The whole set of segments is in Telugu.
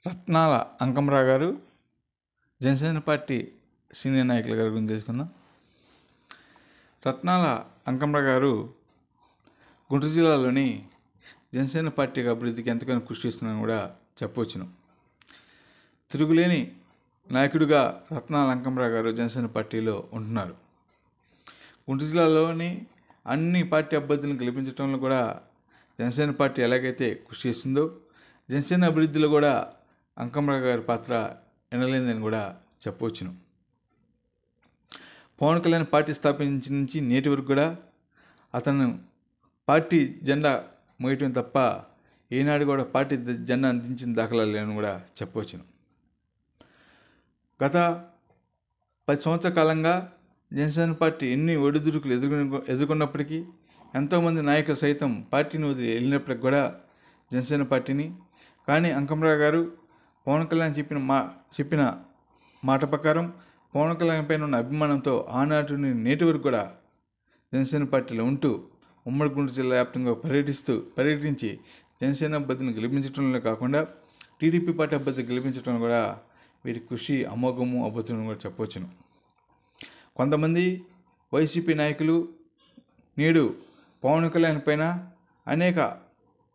రత్నాల అంకమరావు గారు జనసేన పార్టీ సీనియర్ నాయకుల గారి గురించి తెలుసుకుందాం. రత్నాల అంకమరావు గారు గుంటూరు జిల్లాలోని జనసేన పార్టీ అభివృద్ధికి ఎంతగానో కృషి చేస్తున్నారని కూడా చెప్పవచ్చును. తిరుగులేని నాయకుడిగా రత్నాల అంకమరావు గారు జనసేన పార్టీలో ఉంటున్నారు. గుంటూరు జిల్లాలోని అన్ని పార్టీ అభ్యర్థులను గెలిపించడంలో కూడా జనసేన పార్టీ ఎలాగైతే కృషి చేస్తుందో జనసేన అభివృద్ధిలో కూడా అంకమరావు గారి పాత్ర ఎనలేదని కూడా చెప్పవచ్చును. పవన్ కళ్యాణ్ పార్టీ స్థాపించిన నుంచి నేటి వరకు కూడా అతను పార్టీ జెండా మోయటం తప్ప ఈనాడు కూడా పార్టీ జెండా అందించిన దాఖలాలు లేని కూడా చెప్పవచ్చును. గత 10 సంవత్సరాల కాలంగా జనసేన పార్టీ ఎన్ని ఒడిదుడుకులు ఎదుర్కొన్నప్పటికీ ఎంతోమంది నాయకులు సైతం పార్టీని వదిలి వెళ్ళినప్పటికి కూడా జనసేన పార్టీని కానీ అంకమరావు గారు పవన్ కళ్యాణ్ చెప్పిన మాట ప్రకారం పవన్ కళ్యాణ్ పైన ఉన్న అభిమానంతో ఆనాటి నేటి వరకు కూడా జనసేన పార్టీలో ఉంటూ ఉమ్మడి గుంటూరు జిల్లా వ్యాప్తంగా పర్యటించి జనసేన అభ్యర్థిని గెలిపించడంలో కాకుండా టీడీపీ పార్టీ అభ్యర్థి గెలిపించడం కూడా వీరి కృషి అమోఘము అభ్యర్థులను కూడా చెప్పవచ్చును. కొంతమంది వైసీపీ నాయకులు నేడు పవన్ కళ్యాణ్ పైన అనేక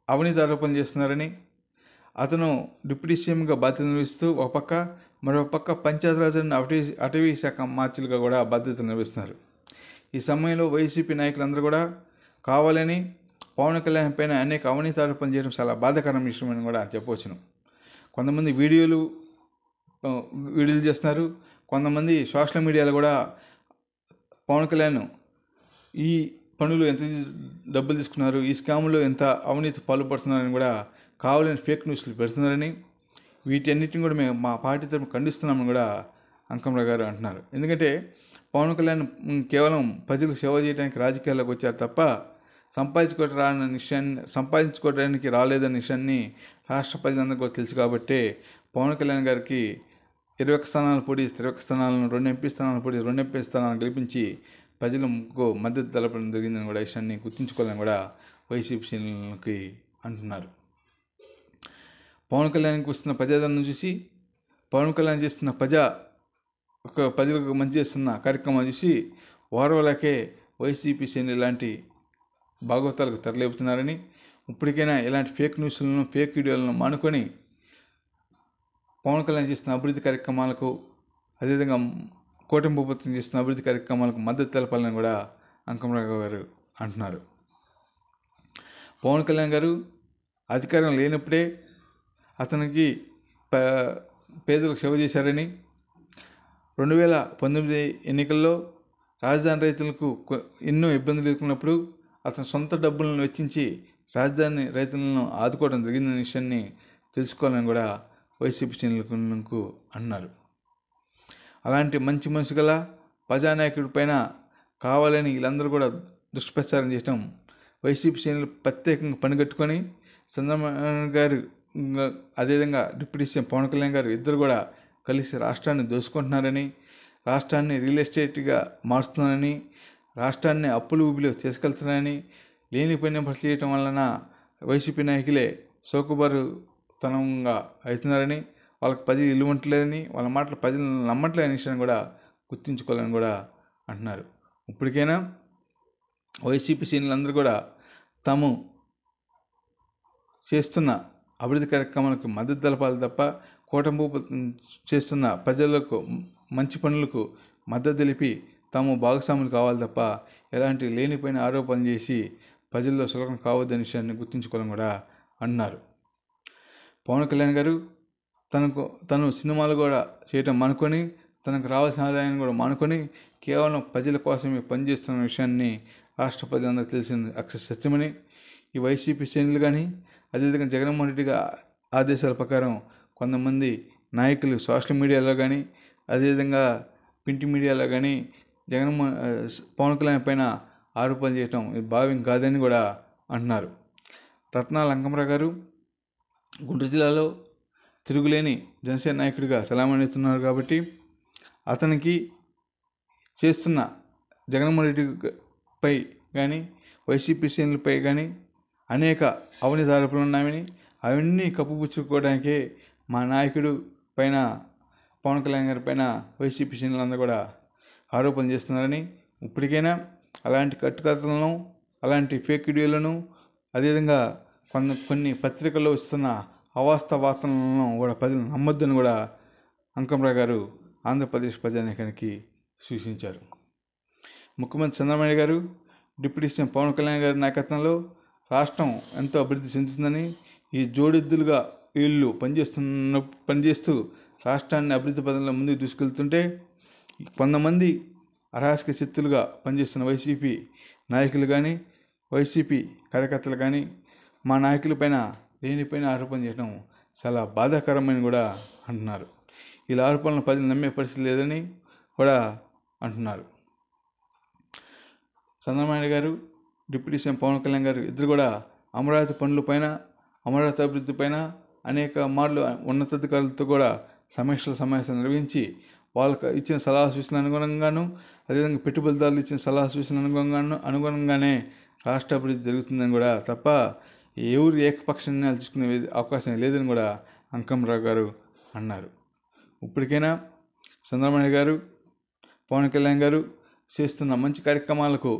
అవినీతి ఆరోపణలు చేస్తున్నారని అతను డిప్యూటీ సీఎంగా బాధ్యత నిర్వహిస్తూ ఒక పక్క మరో పక్క పంచాయతీరాజ్ అటవీ శాఖ మార్చులుగా కూడా బాధ్యతలు నిర్వహిస్తున్నారు. ఈ సమయంలో వైసీపీ నాయకులందరూ కూడా కావాలని పవన్ కళ్యాణ్ పైన అనేక అవినీతి ఆరోపణలు చేయడం చాలా బాధాకరమైన విషయమని కూడా చెప్పవచ్చును. కొంతమంది వీడియోలు చేస్తున్నారు. కొంతమంది సోషల్ మీడియాలో కూడా పవన్ కళ్యాణ్ ఈ పనులు ఎంత డబ్బులు తీసుకున్నారు, ఈ స్కామ్లో ఎంత అవినీతి పాల్పడుతున్నారని కూడా కావాలని ఫేక్ న్యూస్లు పెడుతున్నారని వీటన్నిటిని కూడా మేము మా పార్టీ తరఫున ఖండిస్తున్నామని కూడా అంకమరావు గారు అంటున్నారు. ఎందుకంటే పవన్ కళ్యాణ్ కేవలం ప్రజలకు సేవ చేయడానికి రాజకీయాల్లోకి వచ్చారు తప్ప సంపాదించుకోవడానికి రాలేదన్న విషయాన్ని రాష్ట్ర ప్రజలందరికీ కూడా తెలుసు. కాబట్టి పవన్ కళ్యాణ్ గారికి 21 స్థానాలు పోటీ 21 స్థానాలను 2 ఎంపీ స్థానాలు పోటీ 2 ఎంపీ స్థానాలను గెలిపించి ప్రజలకు మద్దతు తెలపడం జరిగిందని కూడా విషయాన్ని గుర్తుంచుకోవాలని కూడా వైసీపీ శ్రేణులకి అంటున్నారు. పవన్ కళ్యాణ్కి వస్తున్న ప్రజాదరణ చూసి పవన్ కళ్యాణ్ చేస్తున్న ప్రజలకు మంచి చేస్తున్న కార్యక్రమాలు చూసి ఓర్వలకే వైసీపీ శ్రేణులు ఇలాంటి భాగవతాలకు తెరలేపుతున్నారని ఇప్పటికైనా ఇలాంటి ఫేక్ న్యూస్లను ఫేక్ వీడియోలను మానుకొని పవన్ కళ్యాణ్ చేస్తున్న అభివృద్ధి కార్యక్రమాలకు అదేవిధంగా కూటమి ప్రభుత్వం చేస్తున్న అభివృద్ధి కార్యక్రమాలకు మద్దతు తెలపాలని కూడా అంకమరావు గారు అంటున్నారు. పవన్ కళ్యాణ్ గారు అధికారం లేనప్పుడే అతనికి పేదలకు సేవ చేశారని 2019 ఎన్నికల్లో రాజధాని రైతులకు ఎన్నో ఇబ్బందులు ఎదుర్కొన్నప్పుడు అతను సొంత డబ్బులను వెచ్చించి రాజధాని రైతులను ఆదుకోవడం జరిగిందనే విషయాన్ని తెలుసుకోవాలని కూడా వైసీపీ శ్రేణులకు అన్నారు. అలాంటి మంచి మనసు గల ప్రజానాయకుడి పైన కావాలని వీళ్ళందరూ కూడా దుష్ప్రచారం చేయటం వైసీపీ శ్రేణులు ప్రత్యేకంగా పనిగట్టుకొని చంద్రబాబు గారు అదేవిధంగా డిప్యూటీ సీఎం పవన్ కళ్యాణ్ గారు ఇద్దరు కూడా కలిసి రాష్ట్రాన్ని దోసుకుంటున్నారని రాష్ట్రాన్ని రియల్ ఎస్టేట్గా మారుస్తున్నారని రాష్ట్రాన్ని అప్పులు ఊబిలో తీసుకెళ్తున్నారని లేనిపోయిన పనులు చేయటం వలన వైసీపీ నాయకులే సోకుబారుతనంగా అవుతున్నారని వాళ్ళకి ప్రజలు ఇల్లు ఉండలేదని వాళ్ళ మాటలు ప్రజలు నమ్మట్లేని విషయాన్ని కూడా గుర్తుంచుకోవాలని కూడా అంటున్నారు. ఇప్పటికైనా వైసీపీ శ్రేణులందరూ కూడా తాము చేస్తున్న అభివృద్ధి కార్యక్రమాలకు మద్దతు తెలపాలి తప్ప కూటమి ప్రభుత్వం చేస్తున్న ప్రజలకు మంచి పనులకు మద్దతు తెలిపి తాము భాగస్వాములు కావాలి తప్ప ఎలాంటి లేనిపోయిన ఆరోపణలు చేసి ప్రజల్లో సులభం కావద్దనే విషయాన్ని గుర్తుంచుకోవాలని కూడా అన్నారు. పవన్ కళ్యాణ్ గారు తను సినిమాలు కూడా చేయటం మానుకొని తనకు రావాల్సిన ఆదాయాన్ని కూడా మానుకొని కేవలం ప్రజల కోసమే పనిచేస్తున్న విషయాన్ని రాష్ట్ర ప్రజలందరూ తెలిసిన అక్షర సత్యమని ఈ వైసీపీ శ్రేణులు కానీ అదేవిధంగా జగన్మోహన్ రెడ్డి ఆదేశాల ప్రకారం కొంతమంది నాయకులు సోషల్ మీడియాలో కానీ అదేవిధంగా ప్రింట్ మీడియాలో కానీ పవన్ కళ్యాణ్ పైన ఆరోపణలు చేయటం ఇది భావ్యం కాదని కూడా అంటున్నారు. రత్నాల అంకమరావు గారు గుంటూరు జిల్లాలో తిరుగులేని జనసేన నాయకుడిగా సలామణిస్తున్నారు కాబట్టి అతనికి చేస్తున్న జగన్మోహన్ రెడ్డిపై కానీ వైసీపీ శ్రేణులపై కానీ అనేక అవినీతి ఆరోపణలు ఉన్నాయని అవన్నీ కప్పుపుచ్చుకోవడానికే మా నాయకుడు పైన పవన్ కళ్యాణ్ గారి పైన వైసీపీ శ్రేణులందరూ కూడా ఆరోపణలు చేస్తున్నారని, ఇప్పటికైనా అలాంటి కట్టుకథలను, అలాంటి ఫేక్ వీడియోలను, అదేవిధంగా కొన్ని పత్రికల్లో వస్తున్న అవాస్తవ వార్తలను కూడా ప్రజలు నమ్మొద్దని కూడా అంకమరావు గారు ఆంధ్రప్రదేశ్ ప్రజానీకానికి సూచించారు. ముఖ్యమంత్రి చంద్రబాబు నాయుడు గారు, డిప్యూటీ సీఎం పవన్ కళ్యాణ్ గారి నాయకత్వంలో రాష్ట్రం ఎంతో అభివృద్ధి చెందుతుందని, ఈ జోడెద్దులుగా వీళ్ళు పనిచేస్తూ రాష్ట్రాన్ని అభివృద్ధి పదంలో ముందుకు తీసుకెళ్తుంటే, కొంతమంది అరాచక శక్తులుగా పనిచేస్తున్న వైసీపీ నాయకులు కానీ, వైసీపీ కార్యకర్తలు కానీ మా నాయకులపైన దేనిపైన ఆరోపణ చేయడం చాలా బాధాకరమైన కూడా అంటున్నారు. ఇలా ఆరోపణలు ప్రజలు నమ్మే పరిస్థితి లేదని కూడా అంటున్నారు. చంద్రబాబు నాయుడు గారు, డిప్యూటీ సీఎం పవన్ కళ్యాణ్ గారు ఇద్దరు కూడా అమరావతి పనులపైన, అమరావతి అభివృద్ధి పైన అనేక మార్లు ఉన్నతాధికారులతో కూడా సమావేశాలు నిర్వహించి వాళ్ళకి ఇచ్చిన సలహా సూచనల అనుగుణంగాను, అదేవిధంగా పెట్టుబడిదారులు ఇచ్చిన సలహా సూచనల అనుగుణంగానే రాష్ట్ర అభివృద్ధి జరుగుతుందని కూడా తప్ప ఎవరు ఏకపక్ష నిర్ణయాలు తీసుకునే అవకాశం లేదని కూడా అంకమరావు గారు అన్నారు. ఇప్పటికైనా చంద్రబాబు నాయుడు గారు, పవన్ కళ్యాణ్ గారు చేస్తున్న మంచి కార్యక్రమాలకు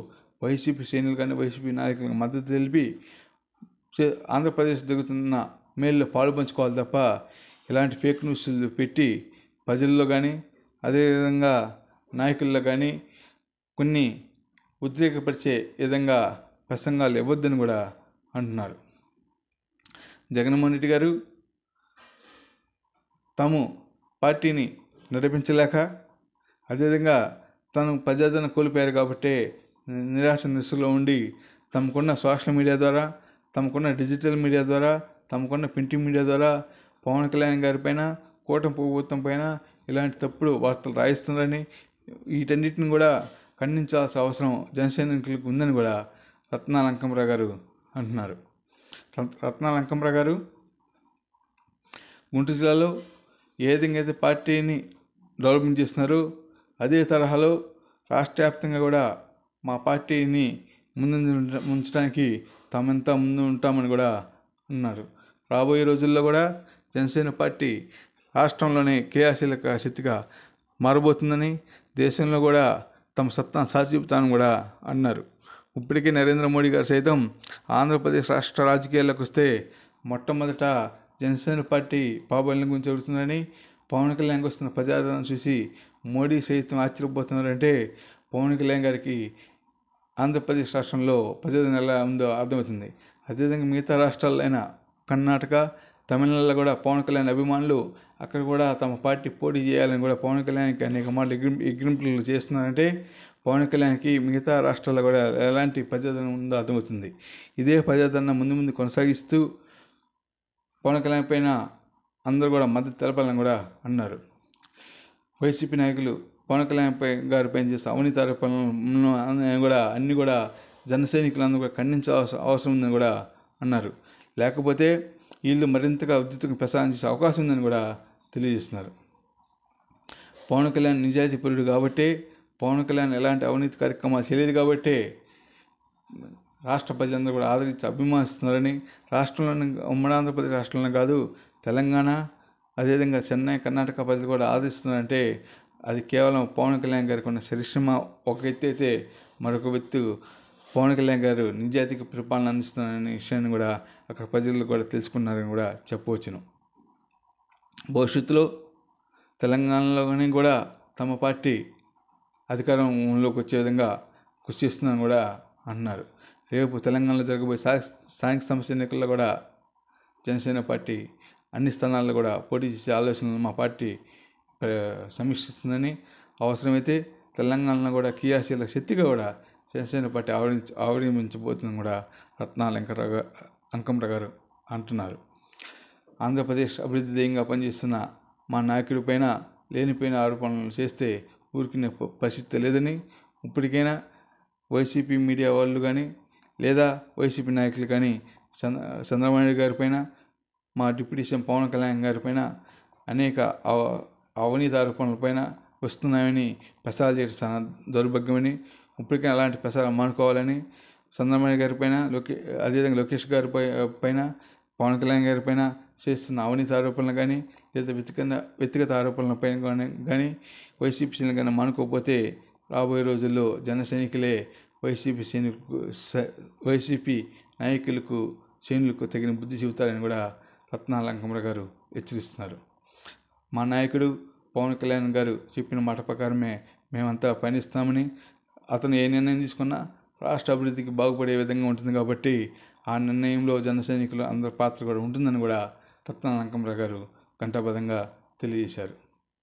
వైసీపీ శ్రేణులు కానీ, వైసీపీ నాయకులకు మద్దతు తెలిపి ఆంధ్రప్రదేశ్ జరుగుతున్న మేల్లో పాలు పంచుకోవాలి తప్ప ఇలాంటి ఫేక్ న్యూస్లు పెట్టి ప్రజల్లో కానీ, అదేవిధంగా నాయకుల్లో కానీ కొన్ని ఉద్రేకపరిచే విధంగా ప్రసంగాలు ఇవ్వద్దని కూడా అంటున్నారు. జగన్మోహన్ రెడ్డి గారు తాము పార్టీని నడిపించలేక, అదేవిధంగా తను ప్రజాదరణ కోల్పోయారు కాబట్టి నిరాశ నిస్సులో ఉండి తమకున్న సోషల్ మీడియా ద్వారా, తమకున్న డిజిటల్ మీడియా ద్వారా, తమకున్న ప్రింటింగ్ మీడియా ద్వారా పవన్ కళ్యాణ్ గారి పైన, కూటమి ప్రభుత్వం పైన ఇలాంటి తప్పుడు వార్తలు రాయిస్తున్నారని, వీటన్నిటిని కూడా ఖండించాల్సిన అవసరం జనసైనికులకు ఉందని కూడా రత్నాల అంకమరావు గారు అంటున్నారు. రత్నాల అంకమరావు గారు గుంటూరు జిల్లాలో ఏ విధంగా అయితే పార్టీని డెవలప్మెంట్ చేస్తున్నారో అదే తరహాలో రాష్ట్ర వ్యాప్తంగా కూడా మా పార్టీని ఉంచడానికి తామంతా ముందు ఉంటామని కూడా అన్నారు. రాబోయే రోజుల్లో కూడా జనసేన పార్టీ రాష్ట్రంలోనే క్రియాశీలక శక్తిగా మారబోతుందని, దేశంలో కూడా తమ సత్తా సాటి చెబుతానని కూడా అన్నారు. ఇప్పటికే నరేంద్ర మోడీ గారు సైతం ఆంధ్రప్రదేశ్ రాష్ట్ర రాజకీయాల్లోకి వస్తే మొట్టమొదట జనసేన పార్టీ పాబల్యం గురించి చెబుతున్నారని, పవన్ కళ్యాణ్కి వస్తున్న ప్రజాదరణ చూసి మోడీ సైతం ఆశ్చర్యపోతున్నారంటే పవన్ కళ్యాణ్ గారికి ఆంధ్రప్రదేశ్ రాష్ట్రంలో ప్రజాదరణ ఎలా ఉందో అర్థమవుతుంది. అదేవిధంగా మిగతా రాష్ట్రాలైన కర్ణాటక, తమిళనాడులో కూడా పవన్ కళ్యాణ్ అభిమానులు అక్కడ కూడా తమ పార్టీ పోటీ చేయాలని కూడా పవన్ కళ్యాణ్కి అనేక మార్లు ఎగ్రింపులు చేస్తున్నారంటే పవన్ కళ్యాణ్కి మిగతా రాష్ట్రాల్లో కూడా ఎలాంటి ప్రజాదరణ ఉందో అర్థమవుతుంది. ఇదే ప్రజాదరణ ముందు కొనసాగిస్తూ పవన్ కళ్యాణ్ పైన అందరూ కూడా మద్దతు తెలపాలని కూడా అన్నారు. వైసీపీ నాయకులు పవన్ కళ్యాణ్ గారిపై చేసే అవినీతి ఆరోపణలను కూడా అన్నీ కూడా జనసైనికులందరూ కూడా ఖండించాల్సిన అవసరం ఉందని కూడా అన్నారు. లేకపోతే వీళ్ళు మరింతగా ఉద్ధృతంగా ప్రసారం చేసే అవకాశం ఉందని కూడా తెలియజేస్తున్నారు. పవన్ కళ్యాణ్ నిజాయితీ పరుడు కాబట్టి, పవన్ కళ్యాణ్ ఎలాంటి అవినీతి కార్యక్రమాలు చేయలేదు కాబట్టి రాష్ట్ర ప్రజలందరూ కూడా ఆదరించి అభిమానిస్తున్నారని, రాష్ట్రంలోని ఉమ్మడి ఆంధ్రప్రదేశ్ రాష్ట్రంలో కాదు తెలంగాణ, అదేవిధంగా చెన్నై, కర్ణాటక ప్రజలు కూడా ఆదరిస్తున్నారంటే అది కేవలం పవన్ కళ్యాణ్ గారికి ఉన్న చరిష్మ ఒక ఎత్తు అయితే, మరొక వ్యక్తి పవన్ కళ్యాణ్ గారు నిజాయితీకి పరిపాలన అందిస్తున్నారనే విషయాన్ని కూడా అక్కడ ప్రజలు కూడా తెలుసుకున్నారని కూడా చెప్పవచ్చును. భవిష్యత్తులో తెలంగాణలోని కూడా తమ పార్టీ అధికారంలోకి వచ్చే విధంగా కృషి చేస్తుందని కూడా అన్నారు. రేపు తెలంగాణలో జరగబోయే స్థానిక సంస్థ ఎన్నికల్లో కూడా జనసేన పార్టీ అన్ని స్థానాల్లో కూడా పోటీ చేసే ఆలోచనలు మా పార్టీ సమీక్షిస్తుందని, అవసరమైతే తెలంగాణలో కూడా క్రియాశీల శక్తిగా కూడా జనసేన పార్టీ ఆవిర్భవించబోతుందని కూడా రత్నాల అంకమరావు గారు అంటున్నారు. ఆంధ్రప్రదేశ్ అభివృద్ధి ధ్యేయంగా పనిచేస్తున్న మా నాయకుడి పైన లేనిపోయిన ఆరోపణలు చేస్తే ఊరికినే పరిస్థితి లేదని, ఇప్పటికైనా వైసీపీ మీడియా వాళ్ళు కానీ లేదా వైసీపీ నాయకులు కానీ చంద్రబాబు నాయుడు గారి పైన, మా డిప్యూటీ సీఎం పవన్ కళ్యాణ్ గారి పైన అనేక అవినీతి ఆరోపణలపైన వస్తున్నాయని ప్రసారం చేయడం చాలా దౌర్భాగ్యమని, ఇప్పటికే అలాంటి ప్రసారం మానుకోవాలని, చంద్రబాబు నాయుడు గారి పైన అదేవిధంగా లోకేష్ గారి పైన, పవన్ కళ్యాణ్ గారి పైన చేస్తున్న అవినీతి ఆరోపణలు కానీ లేదా వ్యక్తిగత ఆరోపణలపైన కానీ వైసీపీ శ్రేణులు కానీ మానుకోకపోతే రాబోయే రోజుల్లో జన సైనికులే వైసీపీ నాయకులకు శ్రేణులకు తగిన బుద్ధి చెబుతారని కూడా రత్నాల లంకమరావు గారు హెచ్చరిస్తున్నారు. మా నాయకుడు పవన్ కళ్యాణ్ గారు చెప్పిన మాట ప్రకారమే మేమంతా పయనిస్తామని, అతను ఏ నిర్ణయం తీసుకున్నా రాష్ట్ర అభివృద్ధికి బాగుపడే విధంగా ఉంటుంది కాబట్టి ఆ నిర్ణయంలో జన సైనికులు అందరి పాత్ర కూడా ఉంటుందని కూడా రత్నాల లంకమరావు గారు ఘంటాబద్ధంగా తెలియజేశారు.